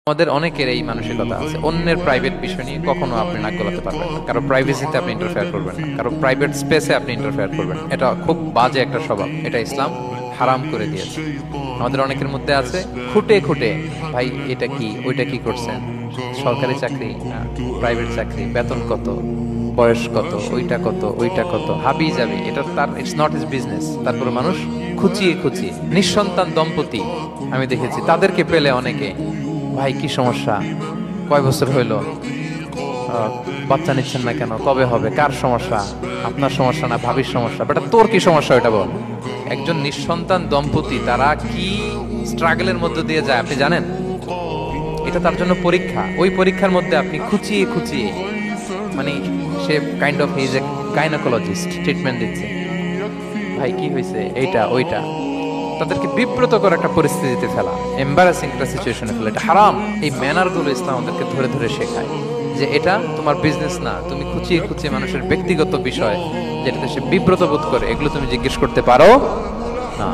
আমাদের অনেকের এই মানসিকতা আছে, অন্যের প্রাইভেট বিষয় নিয়ে কখনো আপনি নাক গলাতে পারবেন না, কারো প্রাইভেসিতে আপনি ইন্টারফেয়ার করবেন না, কারো প্রাইভেট স্পেসে আপনি ইন্টারফেয়ার করবেন না। এটা খুব বাজে একটা স্বভাব, এটা ইসলাম হারাম করে দিয়েছে। আমাদের অনেকের মধ্যে আছে খুঁটে খুঁটে, ভাই এটা কি ওইটা কি করছেন, সরকারি চাকরি না প্রাইভেট চাকরি, বেতন কত, বয়স কত, ওইটা কত, হাবি যাবি, এটা তার ইটস নট হিজ বিজনেস। তারপরে মানুষ খুঁচিয়ে খুঁচিয়ে নিঃসন্তান দম্পতি আমি দেখেছি, তাদেরকে পেলে অনেকে, ভাই কি সমস্যা, কয় বছর হইল, বাচ্চা নিচ্ছেন না কেন, কবে হবে, কার সমস্যা, আপনার সমস্যা না ভাবির সমস্যা, বেটা তোর কি সমস্যা ওইটা বল। একজন নিঃসন্তান দম্পতি তারা কি স্ট্রাগলের মধ্যে দিয়ে যায় আপনি জানেন? এটা তার জন্য পরীক্ষা, ওই পরীক্ষার মধ্যে আপনি খুঁচিয়ে খুঁচিয়ে, মানে সে kind of his a gynecologist treatment দিচ্ছে, ভাই কি হয়েছে, এইটা ওইটা, তাদেরকে বিব্রত করা একটা পরিস্থিতিতে ফেলা, এম্বারাসিং একটা সিচুয়েশনে ফেলা, এটা হারাম। এই ম্যানারগুলো ইসলাম আমাদেরকে ধরে ধরে শেখায় যে এটা তোমার বিজনেস না, তুমি খুঁচিয়ে খুঁচিয়ে মানুষের ব্যক্তিগত বিষয় যেটাতে সে বিব্রত বোধ করে, এগুলো তুমি জিজ্ঞেস করতে পারো না।